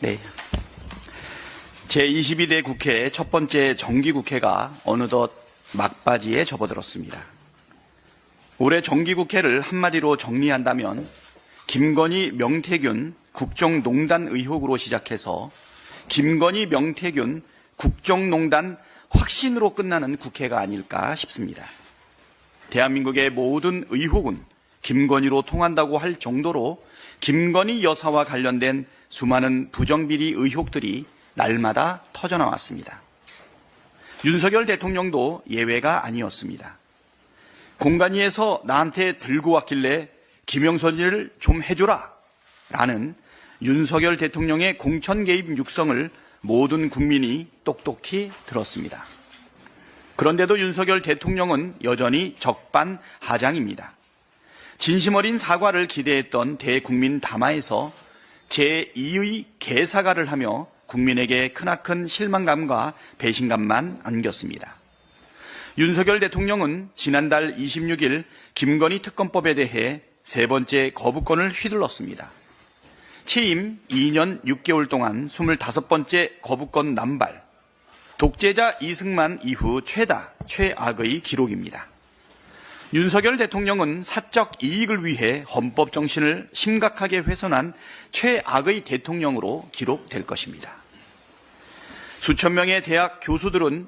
네. 제22대 국회 첫 번째 정기국회가 어느덧 막바지에 접어들었습니다. 올해 정기국회를 한마디로 정리한다면 김건희, 명태균 국정농단 의혹으로 시작해서 김건희, 명태균 국정농단 확신으로 끝나는 국회가 아닐까 싶습니다. 대한민국의 모든 의혹은 김건희로 통한다고 할 정도로 김건희 여사와 관련된 수많은 부정비리 의혹들이 날마다 터져나왔습니다. 윤석열 대통령도 예외가 아니었습니다. 공간위에서 나한테 들고 왔길래 김영선이를 좀 해줘라 라는 윤석열 대통령의 공천 개입 육성을 모든 국민이 똑똑히 들었습니다. 그런데도 윤석열 대통령은 여전히 적반하장입니다. 진심 어린 사과를 기대했던 대국민 담화에서 제2의 개사과를 하며 국민에게 크나큰 실망감과 배신감만 안겼습니다. 윤석열 대통령은 지난달 26일 김건희 특검법에 대해 세 번째 거부권을 휘둘렀습니다. 취임 2년 6개월 동안 25번째 거부권 남발, 독재자 이승만 이후 최악의 기록입니다. 윤석열 대통령은 사적 이익을 위해 헌법 정신을 심각하게 훼손한 최악의 대통령으로 기록될 것입니다. 수천 명의 대학 교수들은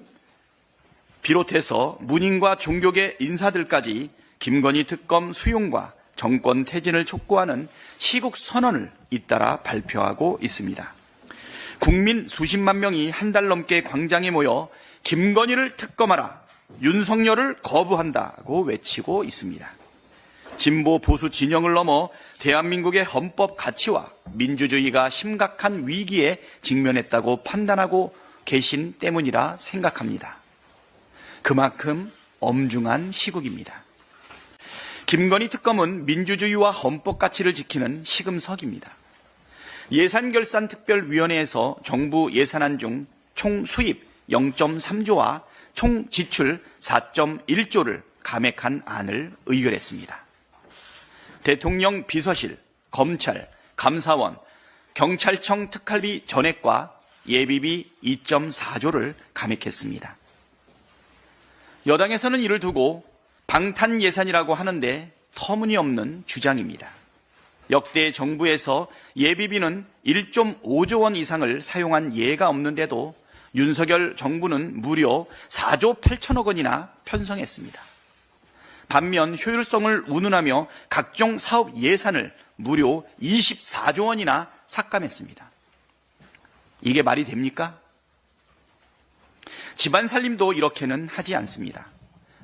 비롯해서 문인과 종교계 인사들까지 김건희 특검 수용과 정권 퇴진을 촉구하는 시국 선언을 잇따라 발표하고 있습니다. 국민 수십만 명이 한 달 넘게 광장에 모여 김건희를 특검하라, 윤석열을 거부한다고 외치고 있습니다. 진보 보수 진영을 넘어 대한민국의 헌법 가치와 민주주의가 심각한 위기에 직면했다고 판단하고 계신 때문이라 생각합니다. 그만큼 엄중한 시국입니다. 김건희 특검은 민주주의와 헌법 가치를 지키는 시금석입니다. 예산결산특별위원회에서 정부 예산안 중 총 수입 0.3조와 총 지출 4.1조를 감액한 안을 의결했습니다. 대통령 비서실, 검찰, 감사원, 경찰청 특활비 전액과 예비비 2.4조를 감액했습니다. 여당에서는 이를 두고 방탄 예산이라고 하는데 터무니없는 주장입니다. 역대 정부에서 예비비는 1.5조 원 이상을 사용한 예가 없는데도 윤석열 정부는 무려 4조 8천억 원이나 편성했습니다. 반면 효율성을 운운하며 각종 사업 예산을 무려 24조 원이나 삭감했습니다. 이게 말이 됩니까? 집안 살림도 이렇게는 하지 않습니다.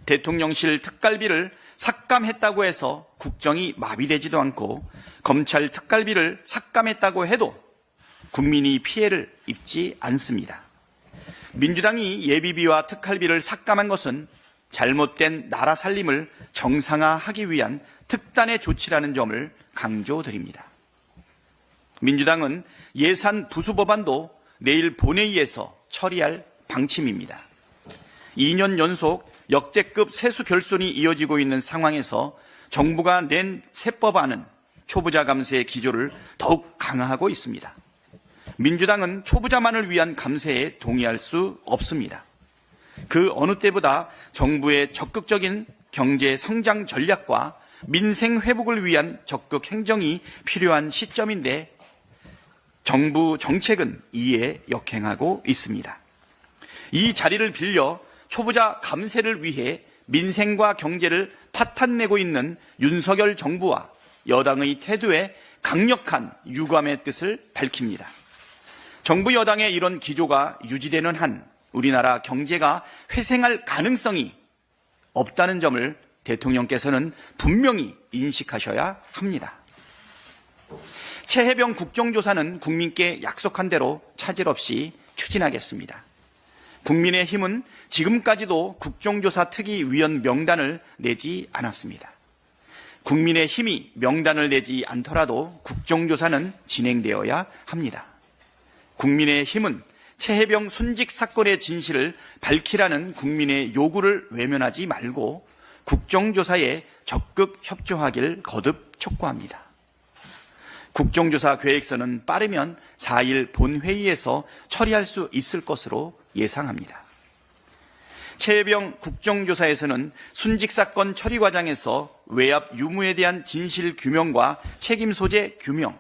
대통령실 특갈비를 삭감했다고 해서 국정이 마비되지도 않고 검찰 특갈비를 삭감했다고 해도 국민이 피해를 입지 않습니다. 민주당이 예비비와 특활비를 삭감한 것은 잘못된 나라 살림을 정상화하기 위한 특단의 조치라는 점을 강조드립니다. 민주당은 예산 부수 법안도 내일 본회의에서 처리할 방침입니다. 2년 연속 역대급 세수 결손이 이어지고 있는 상황에서 정부가 낸 새 법안은 초부자 감세의 기조를 더욱 강화하고 있습니다. 민주당은 초부자만을 위한 감세에 동의할 수 없습니다. 그 어느 때보다 정부의 적극적인 경제 성장 전략과 민생 회복을 위한 적극 행정이 필요한 시점인데 정부 정책은 이에 역행하고 있습니다. 이 자리를 빌려 초부자 감세를 위해 민생과 경제를 파탄내고 있는 윤석열 정부와 여당의 태도에 강력한 유감의 뜻을 밝힙니다. 정부 여당의 이런 기조가 유지되는 한 우리나라 경제가 회생할 가능성이 없다는 점을 대통령께서는 분명히 인식하셔야 합니다. 최혜병 국정조사는 국민께 약속한 대로 차질 없이 추진하겠습니다. 국민의힘은 지금까지도 국정조사 특위위원 명단을 내지 않았습니다. 국민의힘이 명단을 내지 않더라도 국정조사는 진행되어야 합니다. 국민의힘은 최혜병 순직 사건의 진실을 밝히라는 국민의 요구를 외면하지 말고 국정조사에 적극 협조하길 거듭 촉구합니다. 국정조사 계획서는 빠르면 4일 본회의에서 처리할 수 있을 것으로 예상합니다. 최혜병 국정조사에서는 순직사건 처리 과정에서 외압 유무에 대한 진실 규명과 책임 소재 규명,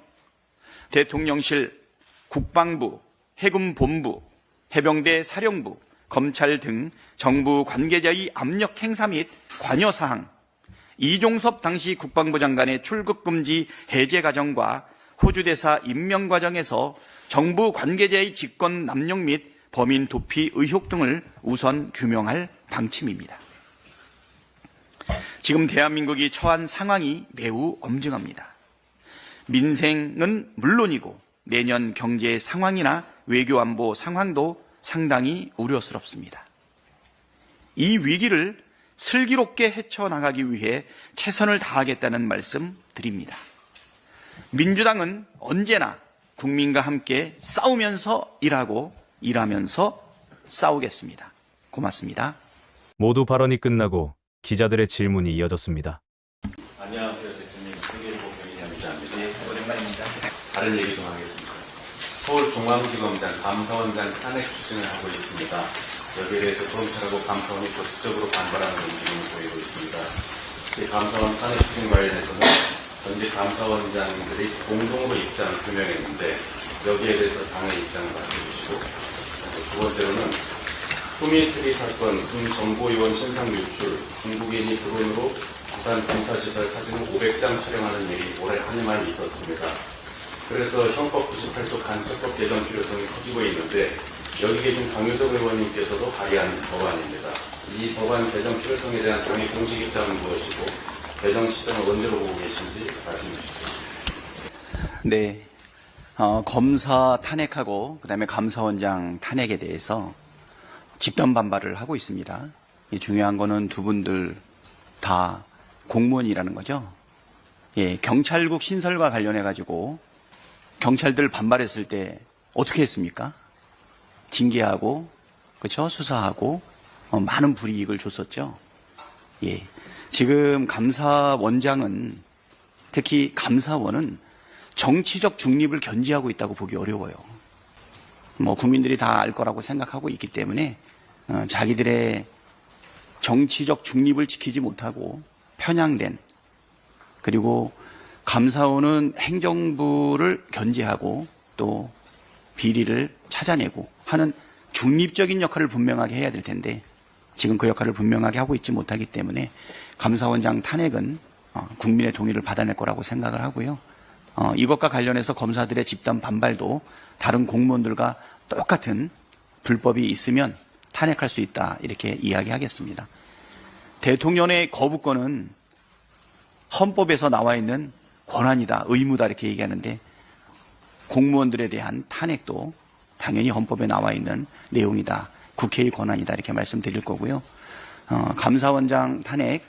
대통령실, 국방부, 해군본부, 해병대 사령부, 검찰 등 정부 관계자의 압력 행사 및 관여 사항, 이종섭 당시 국방부 장관의 출국 금지 해제 과정과 호주 대사 임명 과정에서 정부 관계자의 직권 남용 및 범인 도피 의혹 등을 우선 규명할 방침입니다. 지금 대한민국이 처한 상황이 매우 엄중합니다. 민생은 물론이고 내년 경제 상황이나 외교 안보 상황도 상당히 우려스럽습니다. 이 위기를 슬기롭게 헤쳐나가기 위해 최선을 다하겠다는 말씀 드립니다. 민주당은 언제나 국민과 함께 싸우면서 일하면서 싸우겠습니다. 고맙습니다. 모두 발언이 끝나고 기자들의 질문이 이어졌습니다. 안녕하세요, 대표님. 세계일보 김민희입니다. 오랜만입니다. 다른 얘기 좀 하겠습니다. 서울중앙지검장 감사원장 탄핵 추진을 하고 있습니다. 여기에 대해서 검찰하고 감사원이 적극적으로 반발하는 움직임을 보이고 있습니다. 이 감사원 탄핵 추진 관련해서는 전직 감사원장들이 공동으로 입장을 표명했는데 여기에 대해서 당의 입장을 밝혀주시고, 두 번째로는 수미트리 사건 정보위원 신상 유출, 중국인이 드론으로 부산 경사시설 사진을 500장 촬영하는 일이 올해 한 해만 있었습니다. 그래서 형법 98조 간첩법 개정 필요성이 커지고 있는데 여기 계신 강효정 의원님께서도 발의한 법안입니다. 이 법안 개정 필요성에 대한 당의 공식 입장은 무엇이고 개정 시점을 언제로 보고 계신지 말씀해 주십시오. 네, 검사 탄핵하고 그다음에 감사원장 탄핵에 대해서 집단 반발을 하고 있습니다. 중요한 거는 두 분들 다 공무원이라는 거죠. 예, 경찰국 신설과 관련해 가지고 경찰들 반발했을 때 어떻게 했습니까? 징계하고, 그렇죠? 수사하고 많은 불이익을 줬었죠. 예, 지금 감사원장은, 특히 감사원은 정치적 중립을 견지하고 있다고 보기 어려워요. 국민들이 다 알 거라고 생각하고 있기 때문에 자기들의 정치적 중립을 지키지 못하고 편향된, 그리고 감사원은 행정부를 견제하고 또 비리를 찾아내고 하는 중립적인 역할을 분명하게 해야 될 텐데 지금 그 역할을 분명하게 하고 있지 못하기 때문에 감사원장 탄핵은 국민의 동의를 받아낼 거라고 생각을 하고요. 이것과 관련해서 검사들의 집단 반발도 다른 공무원들과 똑같은 불법이 있으면 탄핵할 수 있다, 이렇게 이야기하겠습니다. 대통령의 거부권은 헌법에서 나와 있는 권한이다, 의무다, 이렇게 얘기하는데 공무원들에 대한 탄핵도 당연히 헌법에 나와 있는 내용이다, 국회의 권한이다, 이렇게 말씀드릴 거고요. 감사원장 탄핵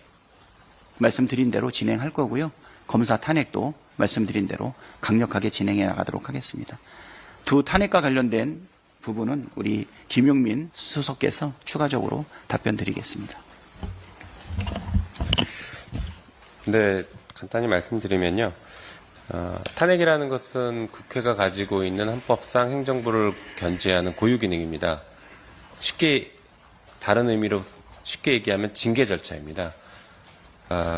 말씀드린 대로 진행할 거고요. 검사 탄핵도 말씀드린 대로 강력하게 진행해 나가도록 하겠습니다. 두 탄핵과 관련된 부분은 우리 김용민 수석께서 추가적으로 답변 드리겠습니다. 네, 간단히 말씀드리면요. 탄핵이라는 것은 국회가 가지고 있는 헌법상 행정부를 견제하는 고유 기능입니다. 다른 의미로 쉽게 얘기하면 징계 절차입니다.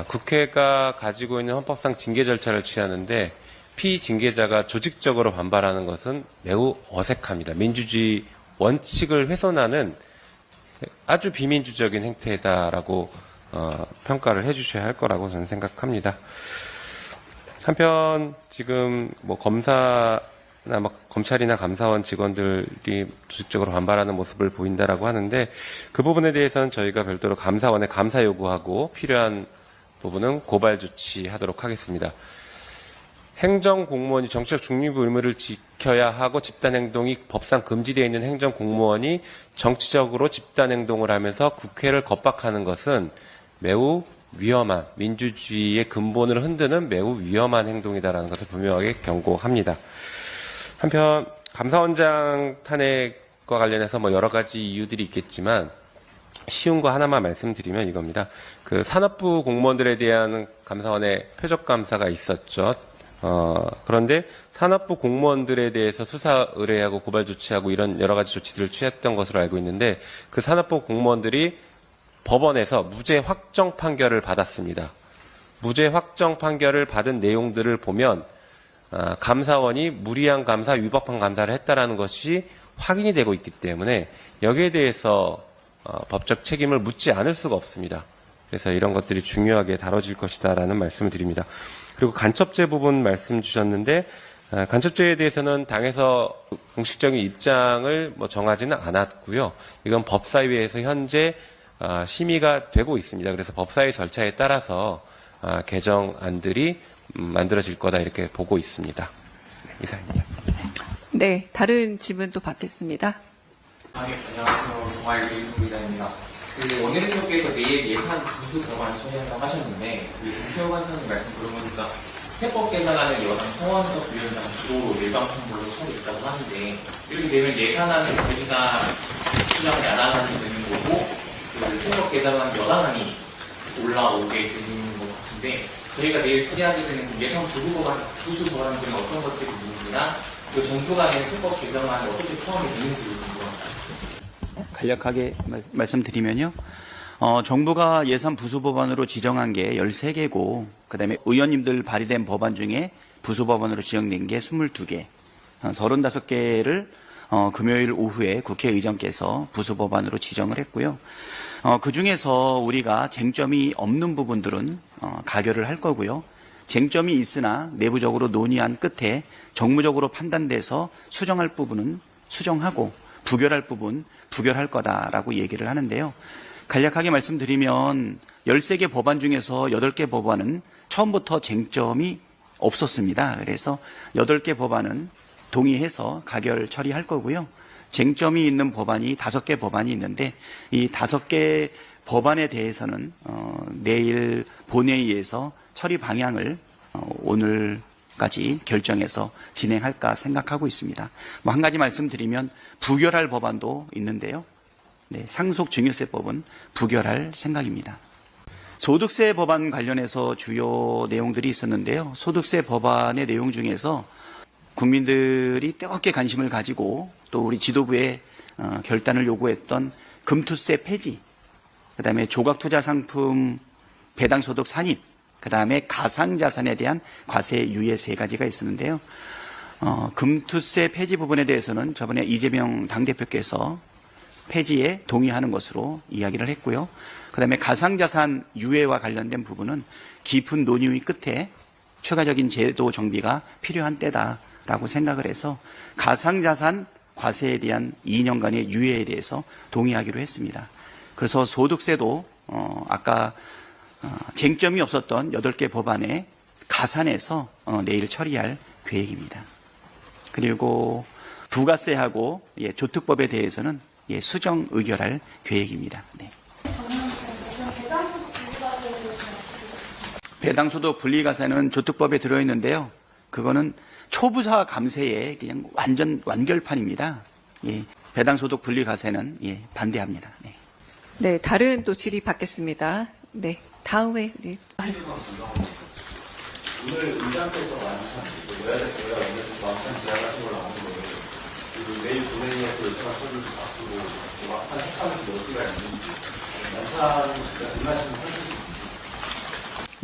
국회가 가지고 있는 헌법상 징계 절차를 취하는데 피징계자가 조직적으로 반발하는 것은 매우 어색합니다. 민주주의 원칙을 훼손하는 아주 비민주적인 행태다라고 평가를 해주셔야 할 거라고 저는 생각합니다. 한편 지금 검찰이나 감사원 직원들이 조직적으로 반발하는 모습을 보인다라고 하는데 그 부분에 대해서는 저희가 별도로 감사원에 감사 요구하고 필요한 부분은 고발 조치하도록 하겠습니다. 행정공무원이 정치적 중립 의무를 지켜야 하고 집단행동이 법상 금지되어 있는 행정공무원이 정치적으로 집단행동을 하면서 국회를 겁박하는 것은 매우 위험한, 민주주의의 근본을 흔드는 매우 위험한 행동이다라는 것을 분명하게 경고합니다. 한편 감사원장 탄핵과 관련해서 여러 가지 이유들이 있겠지만 쉬운 거 하나만 말씀드리면 이겁니다. 그 산업부 공무원들에 대한 감사원의 표적감사가 있었죠. 그런데 산업부 공무원들에 대해서 수사 의뢰하고 고발 조치하고 이런 여러 가지 조치들을 취했던 것으로 알고 있는데 그 산업부 공무원들이 법원에서 무죄 확정 판결을 받았습니다. 무죄 확정 판결을 받은 내용들을 보면 감사원이 무리한 감사, 위법한 감사를 했다라는 것이 확인이 되고 있기 때문에 여기에 대해서 법적 책임을 묻지 않을 수가 없습니다. 그래서 이런 것들이 중요하게 다뤄질 것이다라는 말씀을 드립니다. 그리고 간첩죄 부분 말씀 주셨는데 간첩죄에 대해서는 당에서 공식적인 입장을 정하지는 않았고요. 이건 법사위에서 현재 심의가 되고 있습니다. 그래서 법사위 절차에 따라서 개정안들이 만들어질 거다 이렇게 보고 있습니다. 이상입니다. 네, 다른 질문 또 받겠습니다. 안녕하세요. 동아일 유승 기자입니다. 원내대표께서 내일 예산 부수 법안 처리한다고 하셨는데, 정태호 간사님 말씀 들어보니까 세법 개선안을 여당 서원석 위원장 주도로 일방 통보로 처리했다고 하는데, 이렇게 되면 예산안은 저희가 수정을 야당안이 되는 거고, 세법 개선안 여당안이 올라오게 되는 것 같은데, 저희가 내일 처리하게 되는 예산 부수 법안 중에 어떤 것들이 있는지나, 그 정부 간의 세법 개선안이 어떻게 포함이 되는지 궁금합니다. 간략하게 말씀드리면요. 정부가 예산 부수 법안으로 지정한 게 13개고, 그 다음에 의원님들 발의된 법안 중에 부수 법안으로 지정된 게 22개, 35개를 금요일 오후에 국회의장께서 부수 법안으로 지정을 했고요. 그 중에서 우리가 쟁점이 없는 부분들은 가결을 할 거고요. 쟁점이 있으나 내부적으로 논의한 끝에 정무적으로 판단돼서 수정할 부분은 수정하고 부결할 부분 부결할 거다라고 얘기를 하는데요. 간략하게 말씀드리면 13개 법안 중에서 8개 법안은 처음부터 쟁점이 없었습니다. 그래서 8개 법안은 동의해서 가결 처리할 거고요. 쟁점이 있는 법안이 5개 법안이 있는데 이 5개 법안에 대해서는 내일 본회의에서 처리 방향을 오늘까지 결정해서 진행할까 생각하고 있습니다. 한 가지 말씀드리면 부결할 법안도 있는데요. 네, 상속증여세법은 부결할 생각입니다. 소득세 법안 관련해서 주요 내용들이 있었는데요. 소득세 법안의 내용 중에서 국민들이 뜨겁게 관심을 가지고 또 우리 지도부에 결단을 요구했던 금투세 폐지, 그다음에 조각투자상품 배당소득 산입, 그다음에 가상자산에 대한 과세 유예 3가지가 있었는데요. 금투세 폐지 부분에 대해서는 저번에 이재명 당대표께서 폐지에 동의하는 것으로 이야기를 했고요. 그다음에 가상자산 유예와 관련된 부분은 깊은 논의 끝에 추가적인 제도 정비가 필요한 때다라고 생각을 해서 가상자산 과세에 대한 2년간의 유예에 대해서 동의하기로 했습니다. 그래서 소득세도 아까 쟁점이 없었던 8개 법안에 가산해서 내일 처리할 계획입니다. 그리고 부가세하고 조특법에 대해서는 수정 의결할 계획입니다. 네. 배당소득 분리가세는 조특법에 들어있는데요. 그거는 초부사 감세의 그냥 완결판입니다. 배당소득 분리가세는 반대합니다. 네. 네, 다른 또 질의 받겠습니다. 네, 다음에. 네. 오늘 의장께서 완전 여야대표가 완전 제안하신 걸로 아는데 내일 본회의에서 일정한 서류를 받고 한 핵심이 몇 시간 있는지 연사는 진짜 일하시는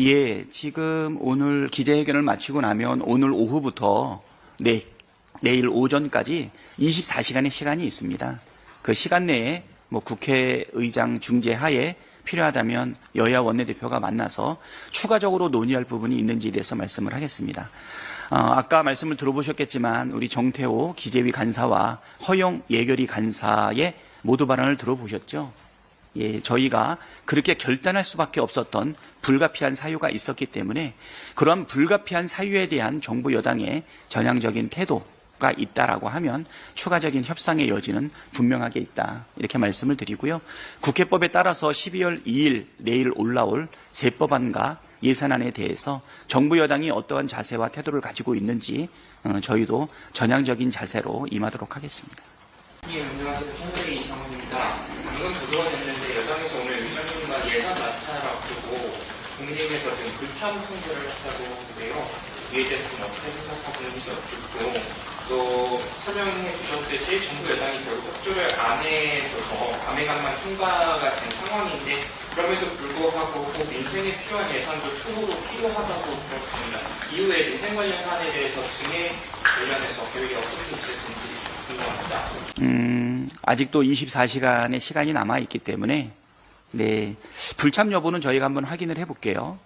예, 지금 오늘 기자회견을 마치고 나면 오늘 오후부터 내일 오전까지 24시간의 시간이 있습니다. 그 시간 내에 국회의장 중재하에 필요하다면 여야 원내대표가 만나서 추가적으로 논의할 부분이 있는지에 대해서 말씀을 하겠습니다. 아까 말씀을 들어보셨겠지만 우리 정태호 기재위 간사와 허용 예결위 간사의 모두 발언을 들어보셨죠? 예, 저희가 그렇게 결단할 수밖에 없었던 불가피한 사유가 있었기 때문에 그러한 불가피한 사유에 대한 정부 여당의 전향적인 태도가 있다라고 하면 추가적인 협상의 여지는 분명하게 있다. 이렇게 말씀을 드리고요. 국회법에 따라서 12월 2일 내일 올라올 세법안과 예산안에 대해서 정부 여당이 어떠한 자세와 태도를 가지고 있는지 저희도 전향적인 자세로 임하도록 하겠습니다. 예, 안녕하세요. 현재의 이상훈입니다. 방금 보도가 됐는데 여당에서 오늘 위원님과 예산 마찰을 앞두고 국민의힘에서 지금 불참 통보를 했다고 하는데요. 이에 대해서 좀 어떻게 생각하시는지 여쭙고 또 설명해 주셨듯이 정부 여당이 결국 협조를 안 해줘서 감액안만 통과가 된 상황인데 그럼에도 불구하고 꼭 민생에 필요한 예산도 추후로 필요하다고 들었습니다. 이후에 민생 관련 사안에 대해서 증액 관련해서 계획이 어떻게 있을지 궁금합니다. 아직도 24시간의 시간이 남아있기 때문에, 네, 불참 여부는 저희가 한번 확인을 해볼게요.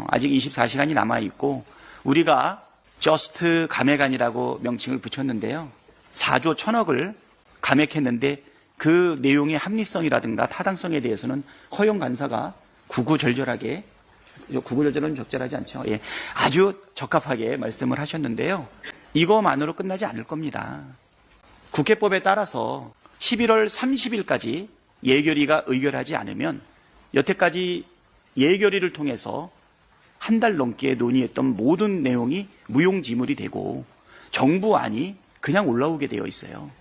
아직 24시간이 남아있고, 우리가 저스트 감액안이라고 명칭을 붙였는데요. 4조 1,000억을 감액했는데 그 내용의 합리성이라든가 타당성에 대해서는 허용 간사가 구구절절하게, 구구절절은 적절하지 않죠. 예, 아주 적합하게 말씀을 하셨는데요. 이거만으로 끝나지 않을 겁니다. 국회법에 따라서 11월 30일까지 예결위가 의결하지 않으면 여태까지 예결위를 통해서 한 달 넘게 논의했던 모든 내용이 무용지물이 되고 정부안이 그냥 올라오게 되어 있어요.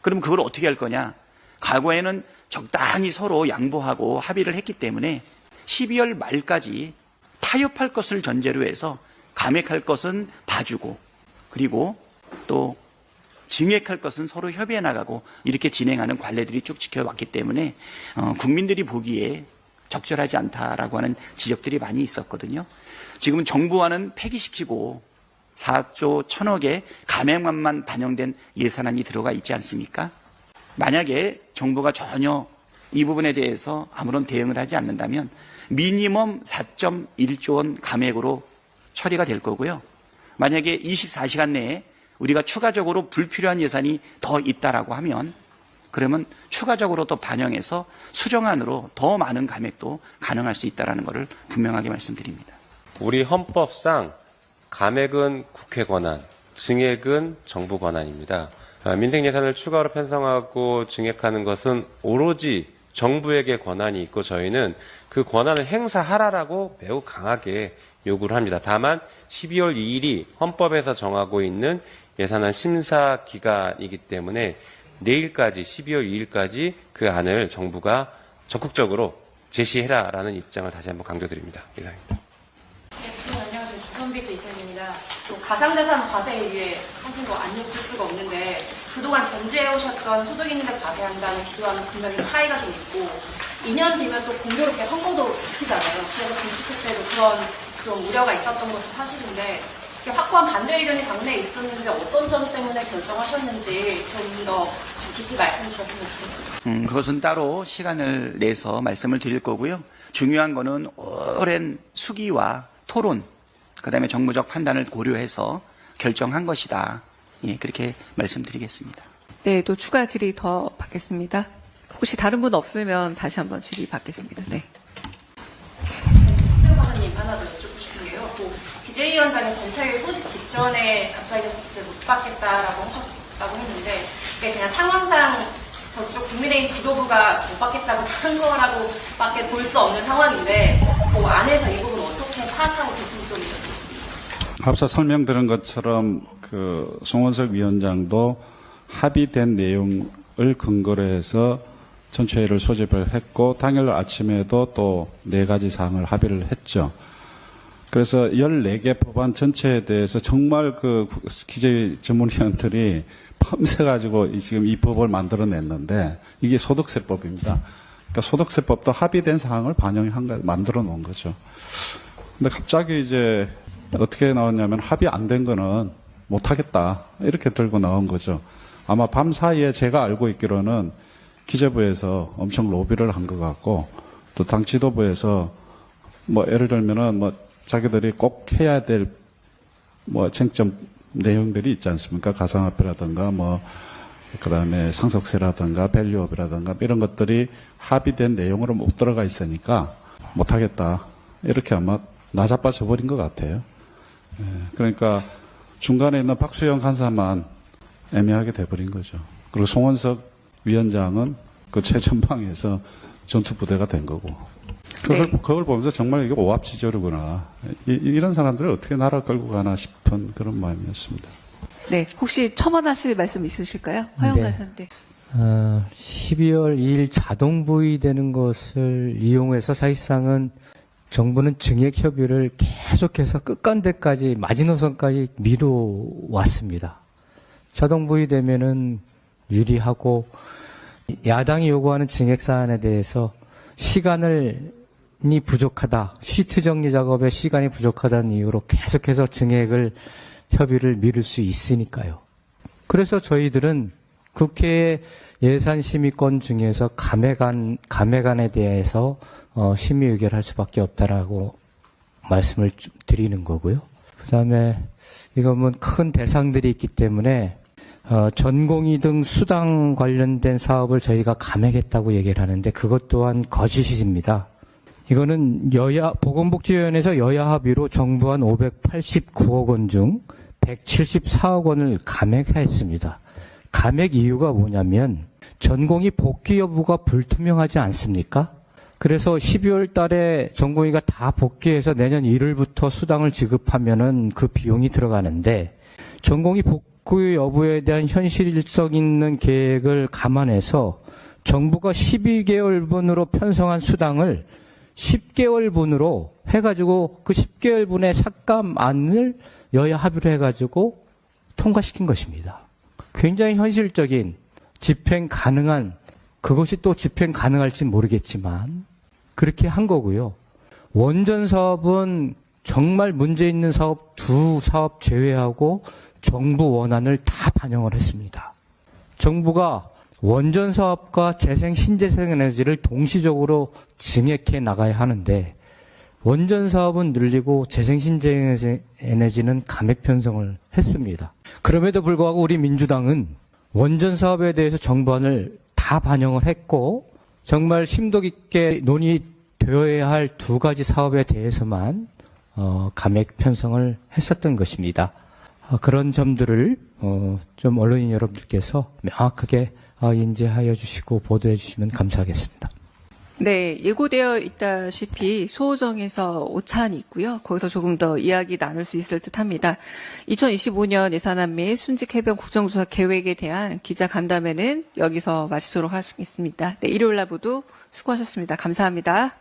그럼 그걸 어떻게 할 거냐? 과거에는 적당히 서로 양보하고 합의를 했기 때문에 12월 말까지 타협할 것을 전제로 해서 감액할 것은 봐주고 그리고 또 증액할 것은 서로 협의해 나가고 이렇게 진행하는 관례들이 쭉 지켜왔기 때문에 국민들이 보기에 적절하지 않다라고 하는 지적들이 많이 있었거든요. 지금 정부안은 폐기시키고 4조 1,000억의 감액안만 반영된 예산안이 들어가 있지 않습니까? 만약에 정부가 전혀 이 부분에 대해서 아무런 대응을 하지 않는다면 미니멈 4.1조 원 감액으로 처리가 될 거고요. 만약에 24시간 내에 우리가 추가적으로 불필요한 예산이 더 있다라고 하면 그러면 추가적으로 또 반영해서 수정안으로 더 많은 감액도 가능할 수 있다는 것을 분명하게 말씀드립니다. 우리 헌법상 감액은 국회 권한, 증액은 정부 권한입니다. 민생 예산을 추가로 편성하고 증액하는 것은 오로지 정부에게 권한이 있고 저희는 그 권한을 행사하라라고 매우 강하게 요구를 합니다. 다만 12월 2일이 헌법에서 정하고 있는 예산안 심사 기간이기 때문에 내일까지 12월 2일까지 그 안을 정부가 적극적으로 제시해라라는 입장을 다시 한번 강조드립니다. 이상입니다. 네, 안녕하세요. 조선비즈 이사입니다. 또 가상자산 과세에 의해 하신 거 안 엮을 수가 없는데 그동안 견제해오셨던 소득인데 과세한다는 기조와는 분명히 차이가 좀 있고 2년 뒤면 또 공교롭게 선거도 붙이잖아요. 그래서 공직회 때도 그런 좀 우려가 있었던 것도 사실인데 확고한 반대 의견이 당내에 있었는데 어떤 점 때문에 결정하셨는지 좀 더 깊이 말씀 주셨으면 좋겠습니다. 그것은 따로 시간을 내서 말씀을 드릴 거고요. 중요한 거는 오랜 수기와 토론, 그다음에 정무적 판단을 고려해서 결정한 것이다. 예, 그렇게 말씀드리겠습니다. 네, 또 추가 질의 더 받겠습니다. 혹시 다른 분 없으면 다시 한번 질의 받겠습니다. 네. 수영 과장님 하나 더 여쭙고 싶은 게요. 또 BJ위원장이 전체회 소식 직전에 갑자기 이제 못 받겠다라고 하셨다고 했는데 그게 그냥 상황상 저쪽 국민의힘 지도부가 못 받겠다고 한 거라고밖에 볼 수 없는 상황인데 그 안에서 이 부분 어떻게 파악하고 계신지 좀 여쭙습니다. 앞서 설명드린 것처럼 그 송원석 위원장도 합의된 내용을 근거로 해서 전체회를 소집을 했고 당일 아침에도 또 4가지 사항을 합의를 했죠. 그래서 14개 법안 전체에 대해서 정말 그 기재위 전문위원들이 밤새가지고 지금 이 법을 만들어냈는데 이게 소득세법입니다. 그러니까 소득세법도 합의된 사항을 만들어 놓은 거죠. 근데 갑자기 이제 어떻게 나왔냐면 합의 안 된 거는 못하겠다. 이렇게 들고 나온 거죠. 아마 밤 사이에 제가 알고 있기로는 기재부에서 엄청 로비를 한 것 같고 또 당 지도부에서 뭐 예를 들면은 뭐 자기들이 꼭 해야 될 뭐 쟁점 내용들이 있지 않습니까? 가상화폐라든가 뭐 그다음에 상속세라든가 밸류업이라든가 이런 것들이 합의된 내용으로 못 들어가 있으니까 못하겠다. 이렇게 아마 나자빠져 버린 것 같아요. 그러니까 중간에 있는 박수영 간사만 애매하게 돼버린 거죠. 그리고 송원석 위원장은 그 최전방에서 전투부대가 된 거고. 그걸 보면서 정말 이게 오합지졸이구나. 이런 사람들을 어떻게 나라 끌고 가나 싶은 그런 마음이었습니다. 네, 혹시 첨언하실 말씀 있으실까요? 화영 간사님. 12월 2일 자동 부의되는 것을 이용해서 사실상은 정부는 증액 협의를 계속해서 끝간데까지 마지노선까지 미뤄왔습니다. 자동 부의되면은 유리하고 야당이 요구하는 증액 사안에 대해서 시간이 부족하다, 시트 정리 작업에 시간이 부족하다는 이유로 계속해서 증액을 협의를 미룰 수 있으니까요. 그래서 저희들은 국회 예산심의권 중에서 감액안에 대해서 심의 의결할 수밖에 없다라고 말씀을 드리는 거고요. 그다음에 이건 큰 대상들이 있기 때문에 전공의 등 수당 관련된 사업을 저희가 감액했다고 얘기를 하는데 그것 또한 거짓입니다. 이거는 보건복지위원회에서 여야 합의로 정부 한 589억 원 중 174억 원을 감액했습니다. 감액 이유가 뭐냐면 전공의 복귀 여부가 불투명하지 않습니까? 그래서 12월 달에 전공의가 다 복귀해서 내년 1월부터 수당을 지급하면은 그 비용이 들어가는데 전공의 복귀 여부에 대한 현실성 있는 계획을 감안해서 정부가 12개월분으로 편성한 수당을 10개월분으로 해가지고 그 10개월분의 삭감안을 여야 합의로 해가지고 통과시킨 것입니다. 굉장히 현실적인 집행 가능한, 그것이 또 집행 가능할지는 모르겠지만 그렇게 한 거고요. 원전 사업은 정말 문제 있는 사업 두 사업 제외하고 정부 원안을 다 반영을 했습니다. 정부가 원전 사업과 재생 신재생 에너지를 동시적으로 증액해 나가야 하는데 원전 사업은 늘리고 재생 신재생 에너지는 감액 편성을 했습니다. 그럼에도 불구하고 우리 민주당은 원전 사업에 대해서 정부안을 다 반영을 했고 정말 심도 깊게 논의되어야 할 두 가지 사업에 대해서만 감액 편성을 했었던 것입니다. 그런 점들을 좀 언론인 여러분들께서 명확하게 인지하여 주시고 보도해 주시면 감사하겠습니다. 네, 예고되어 있다시피 소호정에서 오찬이 있고요. 거기서 조금 더 이야기 나눌 수 있을 듯합니다. 2025년 예산안 및 순직 해병 국정조사 계획에 대한 기자 간담회는 여기서 마치도록 하겠습니다. 네, 일요일 날 모두 수고하셨습니다. 감사합니다.